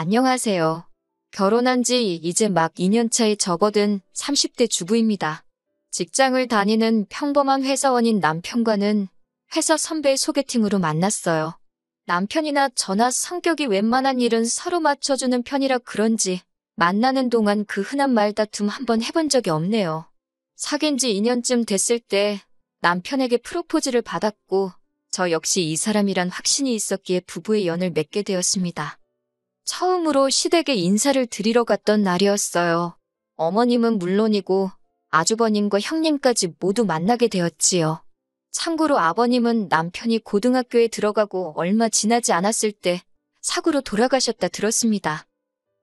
안녕하세요. 결혼한 지 이제 막 2년 차에 접어든 30대 주부입니다. 직장을 다니는 평범한 회사원인 남편과는 회사 선배 소개팅으로 만났어요. 남편이나 저나 성격이 웬만한 일은 서로 맞춰주는 편이라 그런지 만나는 동안 그 흔한 말다툼 한번 해본 적이 없네요. 사귄 지 2년쯤 됐을 때 남편에게 프로포즈를 받았고 저 역시 이 사람이란 확신이 있었기에 부부의 연을 맺게 되었습니다. 처음으로 시댁에 인사를 드리러 갔던 날이었어요. 어머님은 물론이고 아주버님과 형님까지 모두 만나게 되었지요. 참고로 아버님은 남편이 고등학교에 들어가고 얼마 지나지 않았을 때 사고로 돌아가셨다 들었습니다.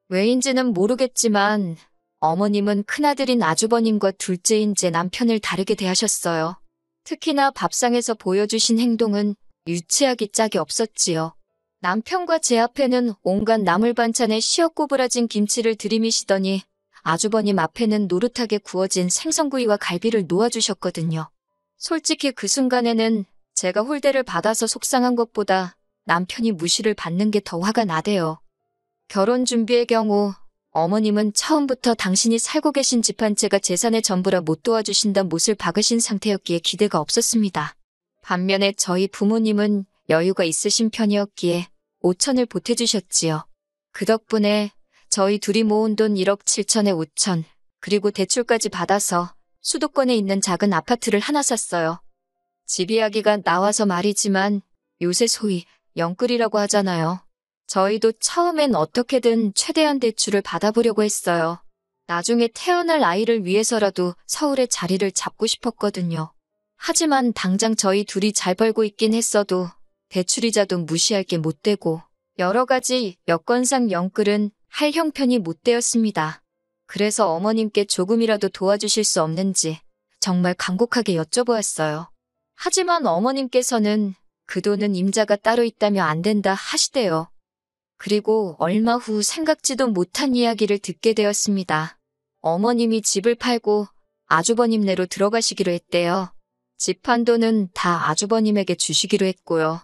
왜인지는 모르겠지만 어머님은 큰아들인 아주버님과 둘째인 제 남편을 다르게 대하셨어요. 특히나 밥상에서 보여주신 행동은 유치하기 짝이 없었지요. 남편과 제 앞에는 온갖 나물 반찬에 시어 꼬부라진 김치를 들이미시더니 아주버님 앞에는 노릇하게 구워진 생선구이와 갈비를 놓아주셨거든요. 솔직히 그 순간에는 제가 홀대를 받아서 속상한 것보다 남편이 무시를 받는 게 더 화가 나대요. 결혼 준비의 경우 어머님은 처음부터 당신이 살고 계신 집 한 채가 재산의 전부라 못 도와주신다 못을 박으신 상태였기에 기대가 없었습니다. 반면에 저희 부모님은 여유가 있으신 편이었기에 5천을 보태주셨지요. 그 덕분에 저희 둘이 모은 돈 1억 7천에 5천, 그리고 대출까지 받아서 수도권에 있는 작은 아파트를 하나 샀어요. 집 이야기가 나와서 말이지만 요새 소위 영끌이라고 하잖아요. 저희도 처음엔 어떻게든 최대한 대출을 받아보려고 했어요. 나중에 태어날 아이를 위해서라도 서울에 자리를 잡고 싶었거든요. 하지만 당장 저희 둘이 잘 벌고 있긴 했어도 대출이자도 무시할 게 못 되고 여러 가지 여건상 영끌은 할 형편이 못 되었습니다. 그래서 어머님께 조금이라도 도와주실 수 없는지 정말 간곡하게 여쭤보았어요. 하지만 어머님께서는 그 돈은 임자가 따로 있다며 안 된다 하시대요. 그리고 얼마 후 생각지도 못한 이야기를 듣게 되었습니다. 어머님이 집을 팔고 아주버님네로 들어가시기로 했대요. 집 판 돈은 다 아주버님에게 주시기로 했고요.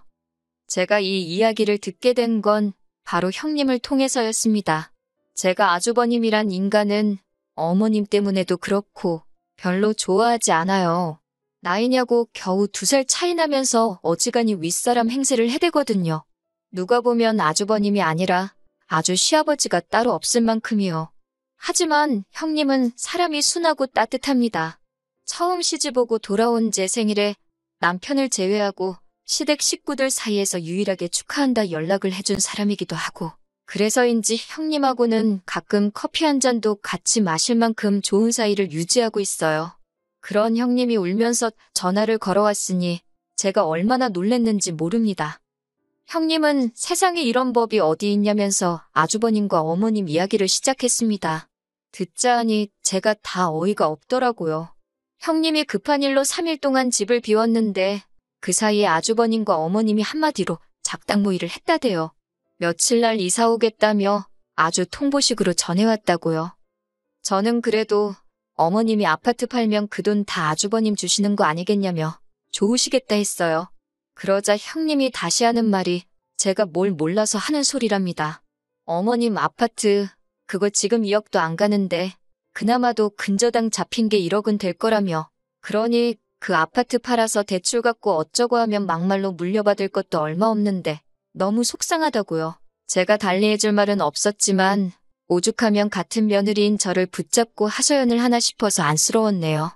제가 이 이야기를 듣게 된 건 바로 형님을 통해서였습니다. 제가 아주버님이란 인간은 어머님 때문에도 그렇고 별로 좋아하지 않아요. 나이냐고 겨우 2살 차이 나면서 어지간히 윗사람 행세를 해대거든요. 누가 보면 아주버님이 아니라 아주 시아버지가 따로 없을 만큼이요. 하지만 형님은 사람이 순하고 따뜻합니다. 처음 시집오고 돌아온 제 생일에 남편을 제외하고 시댁 식구들 사이에서 유일하게 축하한다 연락을 해준 사람이기도 하고 그래서인지 형님하고는 가끔 커피 한 잔도 같이 마실 만큼 좋은 사이를 유지하고 있어요. 그런 형님이 울면서 전화를 걸어왔으니 제가 얼마나 놀랬는지 모릅니다. 형님은 세상에 이런 법이 어디 있냐면서 아주버님과 어머님 이야기를 시작했습니다. 듣자 하니 제가 다 어이가 없더라고요. 형님이 급한 일로 3일 동안 집을 비웠는데 그 사이에 아주버님과 어머님이 한마디로 작당 모의를 했다대요. 며칠 날 이사 오겠다며 아주 통보식으로 전해왔다고요. 저는 그래도 어머님이 아파트 팔면 그 돈 다 아주버님 주시는 거 아니겠냐며 좋으시겠다 했어요. 그러자 형님이 다시 하는 말이 제가 뭘 몰라서 하는 소리랍니다. 어머님 아파트 그거 지금 2억도 안 가는데 그나마도 근저당 잡힌 게 1억은 될 거라며 그러니 그 아파트 팔아서 대출 갚고 어쩌고 하면 막말로 물려받을 것도 얼마 없는데 너무 속상하다고요. 제가 달리해줄 말은 없었지만 오죽하면 같은 며느리인 저를 붙잡고 하소연을 하나 싶어서 안쓰러웠네요.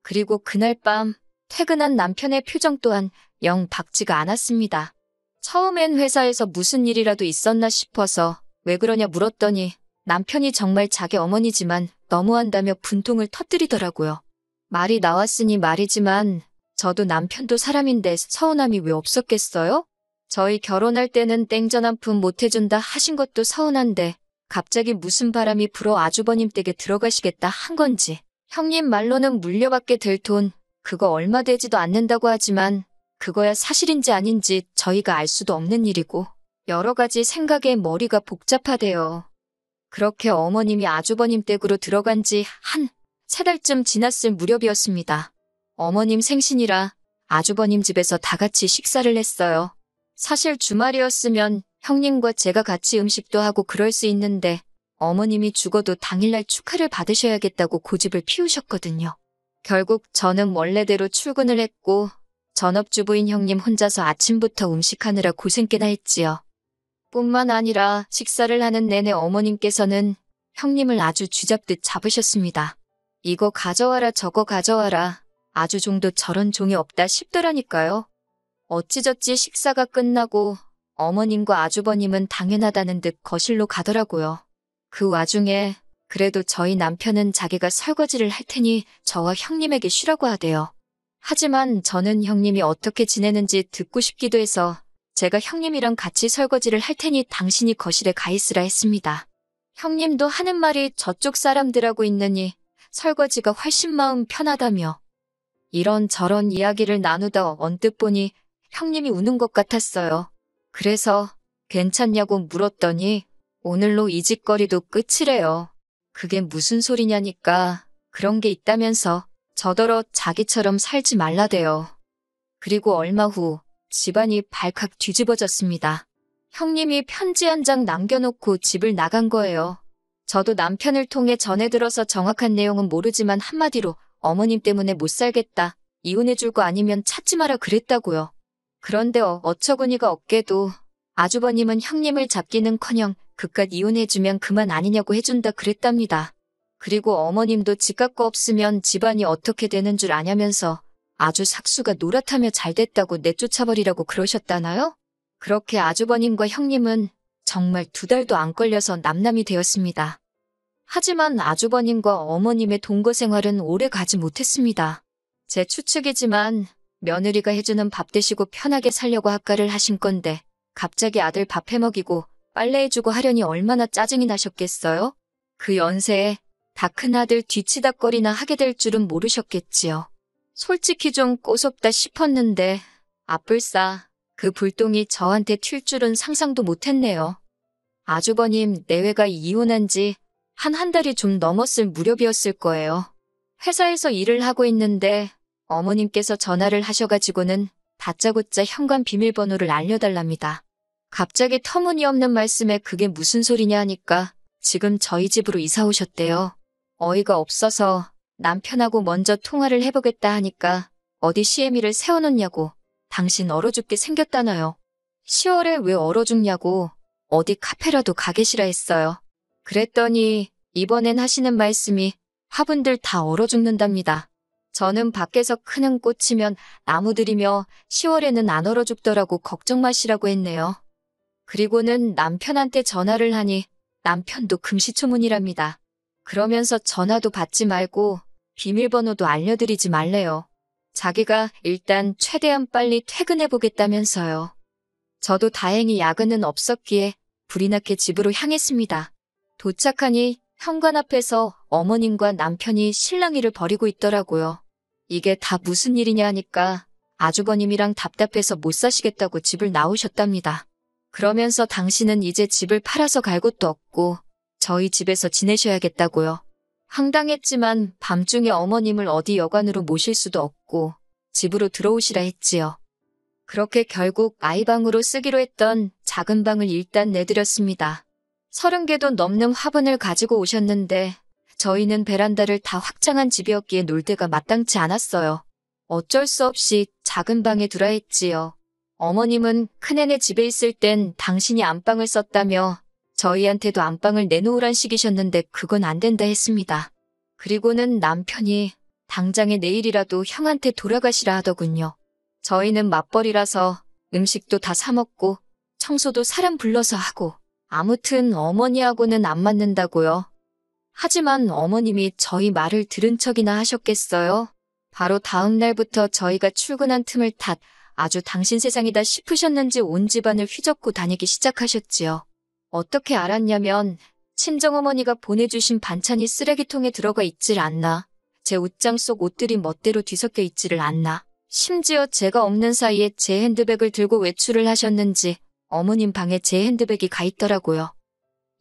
그리고 그날 밤 퇴근한 남편의 표정 또한 영 밝지가 않았습니다. 처음엔 회사에서 무슨 일이라도 있었나 싶어서 왜 그러냐 물었더니 남편이 정말 자기 어머니지만 너무한다며 분통을 터뜨리더라고요. 말이 나왔으니 말이지만 저도 남편도 사람인데 서운함이 왜 없었겠어요? 저희 결혼할 때는 땡전 한 푼 못 해준다 하신 것도 서운한데 갑자기 무슨 바람이 불어 아주버님 댁에 들어가시겠다 한 건지. 형님 말로는 물려받게 될 돈 그거 얼마 되지도 않는다고 하지만 그거야 사실인지 아닌지 저희가 알 수도 없는 일이고 여러 가지 생각에 머리가 복잡하대요. 그렇게 어머님이 아주버님 댁으로 들어간 지 한 3달쯤 지났을 무렵이었습니다. 어머님 생신이라 아주버님 집에서 다 같이 식사를 했어요. 사실 주말이었으면 형님과 제가 같이 음식도 하고 그럴 수 있는데 어머님이 죽어도 당일날 축하를 받으셔야겠다고 고집을 피우셨거든요. 결국 저는 원래대로 출근을 했고 전업주부인 형님 혼자서 아침부터 음식하느라 고생 꽤나 했지요. 뿐만 아니라 식사를 하는 내내 어머님께서는 형님을 아주 쥐잡듯 잡으셨습니다. 이거 가져와라 저거 가져와라. 아주 종도 저런 종이 없다 싶더라니까요. 어찌저찌 식사가 끝나고 어머님과 아주버님은 당연하다는 듯 거실로 가더라고요. 그 와중에 그래도 저희 남편은 자기가 설거지를 할 테니 저와 형님에게 쉬라고 하대요. 하지만 저는 형님이 어떻게 지내는지 듣고 싶기도 해서 제가 형님이랑 같이 설거지를 할 테니 당신이 거실에 가 있으라 했습니다. 형님도 하는 말이 저쪽 사람들하고 있느니 설거지가 훨씬 마음 편하다며 이런저런 이야기를 나누다 언뜻 보니 형님이 우는 것 같았어요. 그래서 괜찮냐고 물었더니 오늘로 이 짓거리도 끝이래요. 그게 무슨 소리냐니까 그런 게 있다면서 저더러 자기처럼 살지 말라대요. 그리고 얼마 후 집안이 발칵 뒤집어졌습니다. 형님이 편지 한 장 남겨놓고 집을 나간 거예요. 저도 남편을 통해 전해 들어서 정확한 내용은 모르지만 한마디로 어머님 때문에 못 살겠다. 이혼해줄 거 아니면 찾지 마라 그랬다고요. 그런데 어처구니가 없게도 아주버님은 형님을 잡기는커녕 그깟 이혼해주면 그만 아니냐고 해준다 그랬답니다. 그리고 어머님도 집 갖고 없으면 집안이 어떻게 되는 줄 아냐면서 아주 삭수가 노랗다며 잘됐다고 내쫓아버리라고 그러셨다나요? 그렇게 아주버님과 형님은 정말 2달도 안 걸려서 남남이 되었습니다. 하지만 아주버님과 어머님의 동거 생활은 오래 가지 못했습니다. 제 추측이지만 며느리가 해주는 밥 드시고 편하게 살려고 학가를 하신 건데 갑자기 아들 밥 해먹이고 빨래해주고 하려니 얼마나 짜증이 나셨겠어요? 그 연세에 다 큰 아들 뒤치다꺼리나 하게 될 줄은 모르셨겠지요. 솔직히 좀 꼬숩다 싶었는데 아뿔싸 그 불똥이 저한테 튈 줄은 상상도 못했네요. 아주버님 내외가 이혼한 지 한 달이 좀 넘었을 무렵이었을 거예요. 회사에서 일을 하고 있는데 어머님께서 전화를 하셔가지고는 다짜고짜 현관 비밀번호를 알려달랍니다. 갑자기 터무니없는 말씀에 그게 무슨 소리냐 하니까 지금 저희 집으로 이사 오셨대요. 어이가 없어서 남편하고 먼저 통화를 해보겠다 하니까 어디 시애미를 세워놓냐고 당신 얼어 죽게 생겼다나요. 10월에 왜 얼어 죽냐고 어디 카페라도 가 계시라 했어요. 그랬더니 이번엔 하시는 말씀이 화분들 다 얼어 죽는답니다. 저는 밖에서 크는 꽃이면 나무들이며 10월에는 안 얼어 죽더라고 걱정 마시라고 했네요. 그리고는 남편한테 전화를 하니 남편도 금시초문이랍니다. 그러면서 전화도 받지 말고 비밀번호도 알려드리지 말래요. 자기가 일단 최대한 빨리 퇴근해보겠다면서요. 저도 다행히 야근은 없었기에 불이 나게 집으로 향했습니다. 도착하니 현관 앞에서 어머님과 남편이 실랑이를 벌이고 있더라고요. 이게 다 무슨 일이냐 하니까 아주버님이랑 답답해서 못 사시겠다고 집을 나오셨답니다. 그러면서 당신은 이제 집을 팔아서 갈 곳도 없고 저희 집에서 지내셔야겠다고요. 황당했지만 밤중에 어머님을 어디 여관으로 모실 수도 없고 집으로 들어오시라 했지요. 그렇게 결국 아이방으로 쓰기로 했던 작은 방을 일단 내드렸습니다. 30개도 넘는 화분을 가지고 오셨는데 저희는 베란다를 다 확장한 집이었기에 놀 데가 마땅치 않았어요. 어쩔 수 없이 작은 방에 두라 했지요. 어머님은 큰애네 집에 있을 땐 당신이 안방을 썼다며 저희한테도 안방을 내놓으란 식이셨는데 그건 안 된다 했습니다. 그리고는 남편이 당장에 내일이라도 형한테 돌아가시라 하더군요. 저희는 맞벌이라서 음식도 다 사 먹고 청소도 사람 불러서 하고 아무튼 어머니하고는 안 맞는다고요. 하지만 어머님이 저희 말을 들은 척이나 하셨겠어요? 바로 다음 날부터 저희가 출근한 틈을 탓 아주 당신 세상이다 싶으셨는지 온 집안을 휘젓고 다니기 시작하셨지요. 어떻게 알았냐면 친정어머니가 보내주신 반찬이 쓰레기통에 들어가 있질 않나. 제 옷장 속 옷들이 멋대로 뒤섞여 있지를 않나. 심지어 제가 없는 사이에 제 핸드백을 들고 외출을 하셨는지 어머님 방에 제 핸드백이 가 있더라고요.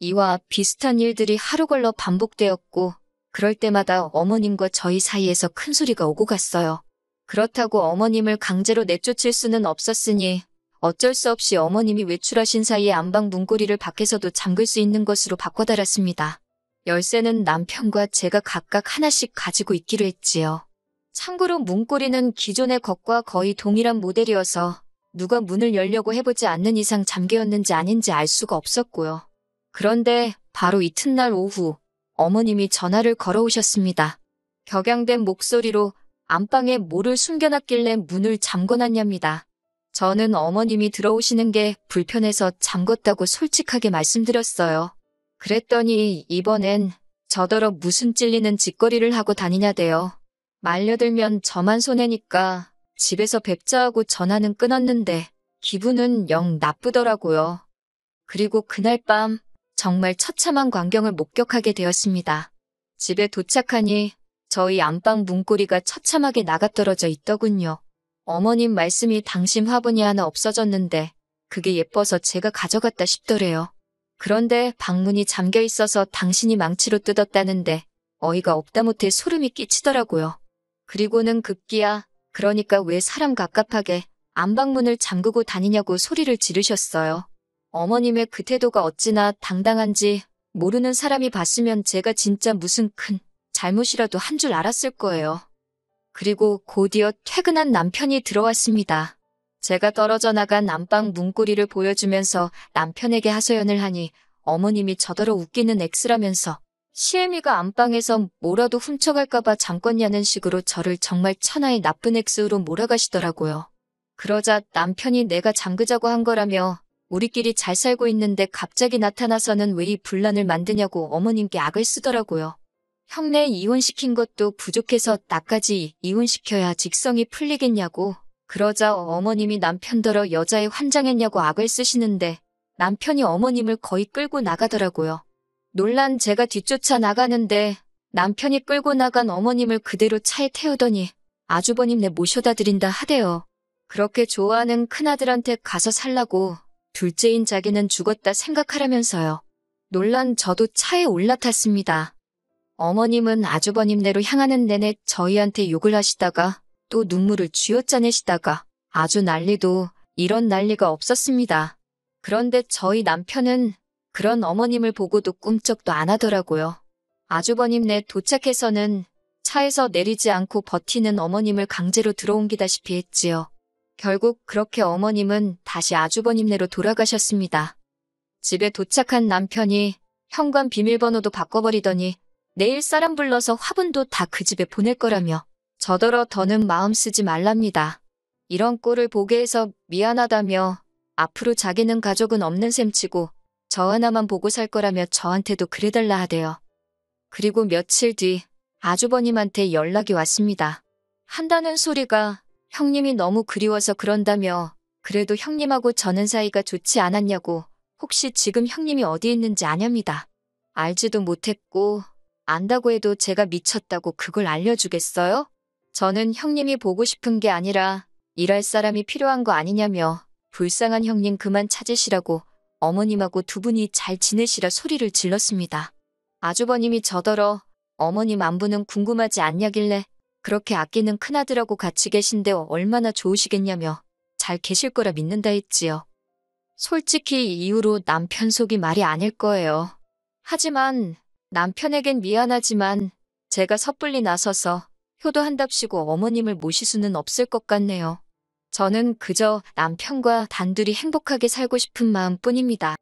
이와 비슷한 일들이 하루 걸러 반복되었고 그럴 때마다 어머님과 저희 사이에서 큰 소리가 오고 갔어요. 그렇다고 어머님을 강제로 내쫓을 수는 없었으니 어쩔 수 없이 어머님이 외출하신 사이에 안방 문고리를 밖에서도 잠글 수 있는 것으로 바꿔달았습니다. 열쇠는 남편과 제가 각각 하나씩 가지고 있기로 했지요. 참고로 문고리는 기존의 것과 거의 동일한 모델이어서 누가 문을 열려고 해보지 않는 이상 잠겨였는지 아닌지 알 수가 없었고요. 그런데 바로 이튿날 오후 어머님이 전화를 걸어오셨습니다. 격양된 목소리로 안방에 뭐를 숨겨놨길래 문을 잠궈놨냐입니다. 저는 어머님이 들어오시는 게 불편해서 잠궜다고 솔직하게 말씀드렸어요. 그랬더니 이번엔 저더러 무슨 찔리는 짓거리를 하고 다니냐대요. 말려들면 저만 손해니까 집에서 뵙자 하고 전화는 끊었는데 기분은 영 나쁘더라고요. 그리고 그날 밤 정말 처참한 광경을 목격하게 되었습니다. 집에 도착하니 저희 안방 문고리가 처참하게 나가떨어져 있더군요. 어머님 말씀이 당신 화분이 하나 없어졌는데 그게 예뻐서 제가 가져갔다 싶더래요. 그런데 방문이 잠겨 있어서 당신이 망치로 뜯었다는데 어이가 없다 못해 소름이 끼치더라고요. 그리고는 급기야 그러니까 왜 사람 갑갑하게 안방문을 잠그고 다니냐고 소리를 지르셨어요. 어머님의 그 태도가 어찌나 당당한지 모르는 사람이 봤으면 제가 진짜 무슨 큰 잘못이라도 한 줄 알았을 거예요. 그리고 곧이어 퇴근한 남편이 들어왔습니다. 제가 떨어져 나간 안방 문고리를 보여주면서 남편에게 하소연을 하니 어머님이 저더러 웃기는 X라면서 시애미가 안방에서 뭐라도 훔쳐갈까봐 잠궜냐는 식으로 저를 정말 천하의 나쁜 X로 몰아가시더라고요. 그러자 남편이 내가 잠그자고 한 거라며 우리끼리 잘 살고 있는데 갑자기 나타나서는 왜 이 분란을 만드냐고 어머님께 악을 쓰더라고요. 형네 이혼시킨 것도 부족해서 나까지 이혼시켜야 직성이 풀리겠냐고. 그러자 어머님이 남편더러 여자에 환장했냐고 악을 쓰시는데 남편이 어머님을 거의 끌고 나가더라고요. 놀란 제가 뒤쫓아 나가는데 남편이 끌고 나간 어머님을 그대로 차에 태우더니 아주버님네 모셔다 드린다 하대요. 그렇게 좋아하는 큰아들한테 가서 살라고 둘째인 자기는 죽었다 생각하라면서요. 놀란 저도 차에 올라탔습니다. 어머님은 아주버님네로 향하는 내내 저희한테 욕을 하시다가 또 눈물을 쥐어짜내시다가 아주 난리도 이런 난리가 없었습니다. 그런데 저희 남편은 그런 어머님을 보고도 꿈쩍도 안 하더라고요. 아주버님네 도착해서는 차에서 내리지 않고 버티는 어머님을 강제로 들어옮기다시피 했지요. 결국 그렇게 어머님은 다시 아주버님네로 돌아가셨습니다. 집에 도착한 남편이 현관 비밀번호도 바꿔버리더니 내일 사람 불러서 화분도 다 그 집에 보낼 거라며 저더러 더는 마음 쓰지 말랍니다. 이런 꼴을 보게 해서 미안하다며 앞으로 자기는 가족은 없는 셈치고 저 하나만 보고 살 거라며 저한테도 그래달라 하대요. 그리고 며칠 뒤 아주버님한테 연락이 왔습니다. 한다는 소리가 형님이 너무 그리워서 그런다며 그래도 형님하고 저는 사이가 좋지 않았냐고 혹시 지금 형님이 어디 있는지 아냐입니다. 알지도 못했고 안다고 해도 제가 미쳤다고 그걸 알려주겠어요? 저는 형님이 보고 싶은 게 아니라 일할 사람이 필요한 거 아니냐며 불쌍한 형님 그만 찾으시라고 어머님하고 두 분이 잘 지내시라 소리를 질렀습니다. 아주버님이 저더러 어머님 안부는 궁금하지 않냐길래 그렇게 아끼는 큰아들하고 같이 계신데 얼마나 좋으시겠냐며 잘 계실 거라 믿는다 했지요. 솔직히 이 이후로 남편 속이 말이 아닐 거예요. 하지만 남편에겐 미안하지만 제가 섣불리 나서서 효도한답시고 어머님을 모실 수는 없을 것 같네요. 저는 그저 남편과 단둘이 행복하게 살고 싶은 마음뿐입니다.